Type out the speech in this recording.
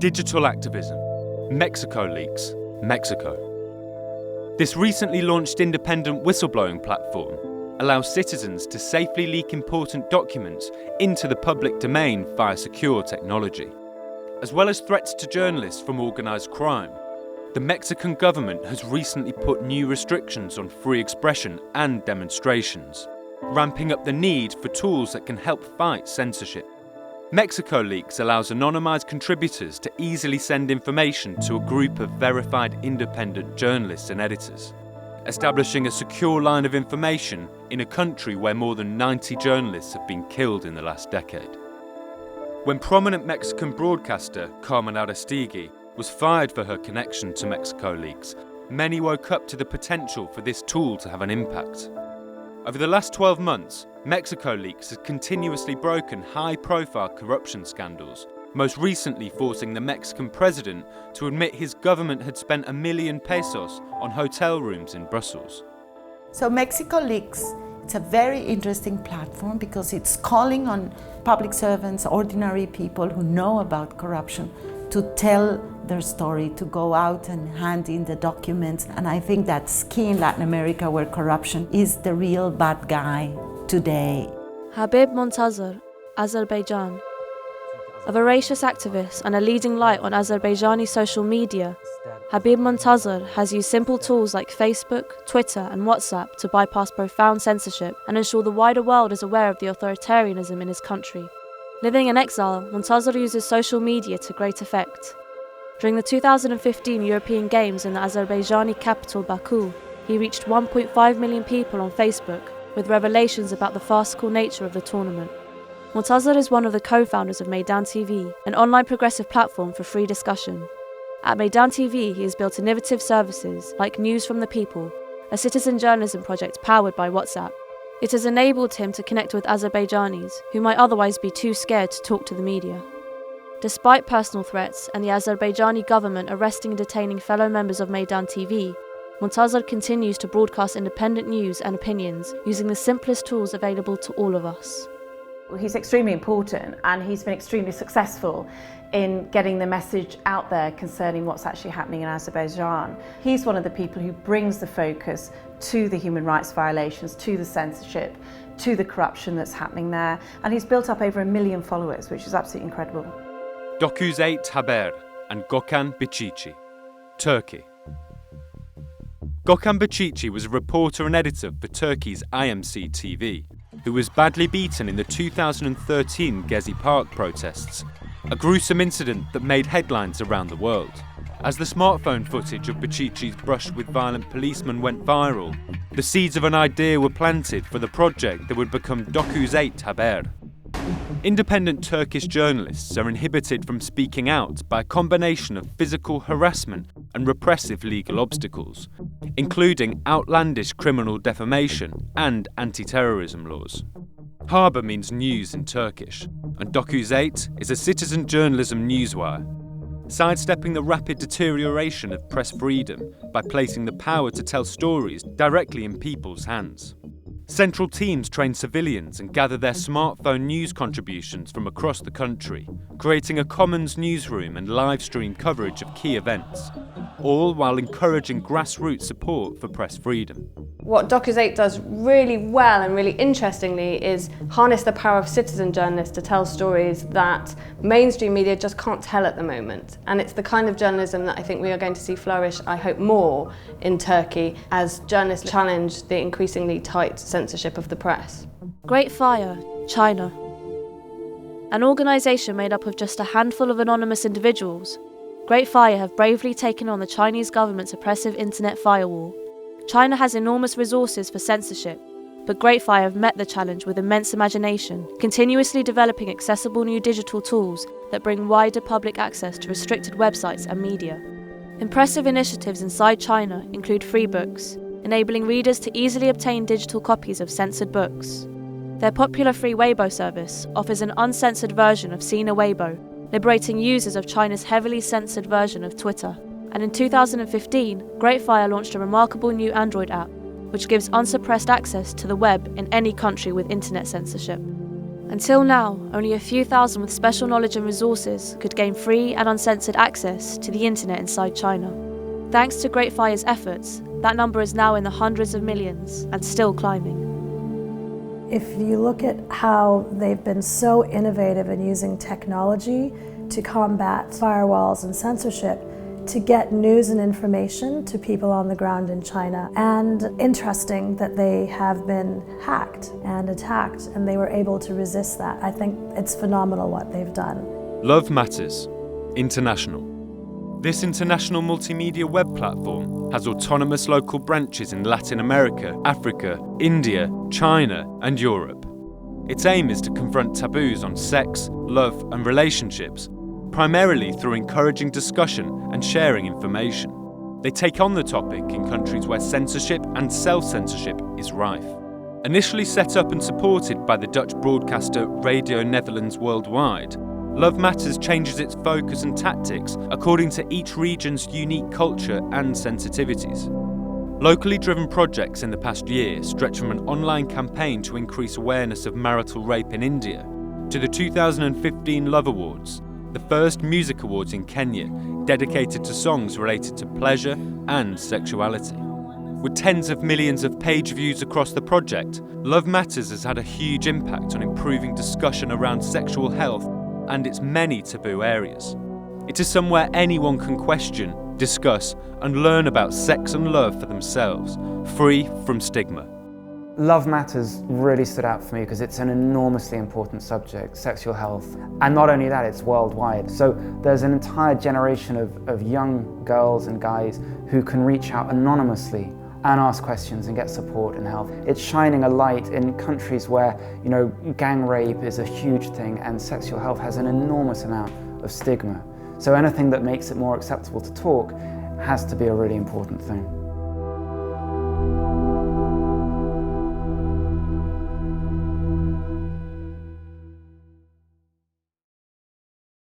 Digital activism. Mexico leaks. Mexico. This recently launched independent whistleblowing platform allows citizens to safely leak important documents into the public domain via secure technology. As well as threats to journalists from organised crime, the Mexican government has recently put new restrictions on free expression and demonstrations, ramping up the need for tools that can help fight censorship. Mexico Leaks allows anonymised contributors to easily send information to a group of verified independent journalists and editors, establishing a secure line of information in a country where more than 90 journalists have been killed in the last decade. When prominent Mexican broadcaster Carmen Aristegui was fired for her connection to Mexico Leaks, many woke up to the potential for this tool to have an impact. Over the last 12 months, Mexico Leaks has continuously broken high-profile corruption scandals, most recently forcing the Mexican president to admit his government had spent $1 million pesos on hotel rooms in Brussels. So Mexico Leaks, it's a very interesting platform because it's calling on public servants, ordinary people who know about corruption, to tell their story, to go out and hand in the documents. And I think that's key in Latin America, where corruption is the real bad guy today. Habib Montazor, Azerbaijan. A voracious activist and a leading light on Azerbaijani social media, Habib Montazor has used simple tools like Facebook, Twitter and WhatsApp to bypass profound censorship and ensure the wider world is aware of the authoritarianism in his country. Living in exile, Montazor uses social media to great effect. During the 2015 European Games in the Azerbaijani capital Baku, he reached 1.5 million people on Facebook with revelations about the farcical nature of the tournament. Montazor is one of the co-founders of Meydan TV, an online progressive platform for free discussion. At Meydan TV, he has built innovative services like News from the People, a citizen journalism project powered by WhatsApp. It has enabled him to connect with Azerbaijanis who might otherwise be too scared to talk to the media. Despite personal threats and the Azerbaijani government arresting and detaining fellow members of Meydan TV, Montazor continues to broadcast independent news and opinions using the simplest tools available to all of us. He's extremely important, and he's been extremely successful in getting the message out there concerning what's actually happening in Azerbaijan. He's one of the people who brings the focus to the human rights violations, to the censorship, to the corruption that's happening there, and he's built up over 1 million followers, which is absolutely incredible. Dokuz8 Haber and Gökhan Biçici, Turkey. Gökhan Biçici was a reporter and editor for Turkey's IMC TV, who was badly beaten in the 2013 Gezi Park protests, a gruesome incident that made headlines around the world. As the smartphone footage of Biçici's brush with violent policemen went viral, the seeds of an idea were planted for the project that would become Dokuz8 Haber. Independent Turkish journalists are inhibited from speaking out by a combination of physical harassment and repressive legal obstacles, including outlandish criminal defamation and anti-terrorism laws. Haber means news in Turkish, and Dokuz8 is a citizen journalism newswire, sidestepping the rapid deterioration of press freedom by placing the power to tell stories directly in people's hands. Central teams train civilians and gather their smartphone news contributions from across the country, creating a commons newsroom and live stream coverage of key events, all while encouraging grassroots support for press freedom. What Dokuz8 does really well and really interestingly is harness the power of citizen journalists to tell stories that mainstream media just can't tell at the moment. And it's the kind of journalism that I think we are going to see flourish, I hope, more in Turkey as journalists challenge the increasingly tight censorship of the press. GreatFire, China. An organisation made up of just a handful of anonymous individuals, GreatFire have bravely taken on the Chinese government's oppressive internet firewall. China has enormous resources for censorship, but GreatFire have met the challenge with immense imagination, continuously developing accessible new digital tools that bring wider public access to restricted websites and media. Impressive initiatives inside China include free books, enabling readers to easily obtain digital copies of censored books. Their popular free Weibo service offers an uncensored version of Sina Weibo, liberating users of China's heavily censored version of Twitter. And in 2015, GreatFire launched a remarkable new Android app, which gives unsuppressed access to the web in any country with internet censorship. Until now, only a few thousand with special knowledge and resources could gain free and uncensored access to the internet inside China. Thanks to GreatFire's efforts, that number is now in the hundreds of millions and still climbing. If you look at how they've been so innovative in using technology to combat firewalls and censorship, to get news and information to people on the ground in China. And interesting that they have been hacked and attacked, and they were able to resist that. I think it's phenomenal what they've done. Love Matters International. This international multimedia web platform has autonomous local branches in Latin America, Africa, India, China, and Europe. Its aim is to confront taboos on sex, love, and relationships, primarily through encouraging discussion and sharing information. They take on the topic in countries where censorship and self-censorship is rife. Initially set up and supported by the Dutch broadcaster Radio Netherlands Worldwide, Love Matters changes its focus and tactics according to each region's unique culture and sensitivities. Locally driven projects in the past year stretch from an online campaign to increase awareness of marital rape in India, to the 2015 Love Awards, the first music awards in Kenya dedicated to songs related to pleasure and sexuality. With tens of millions of page views across the project, Love Matters has had a huge impact on improving discussion around sexual health and its many taboo areas. It is somewhere anyone can question, discuss, and learn about sex and love for themselves, free from stigma. Love Matters really stood out for me because it's an enormously important subject, sexual health. And not only that, it's worldwide. So there's an entire generation of young girls and guys who can reach out anonymously and ask questions and get support and help. It's shining a light in countries where, gang rape is a huge thing and sexual health has an enormous amount of stigma. So anything that makes it more acceptable to talk has to be a really important thing.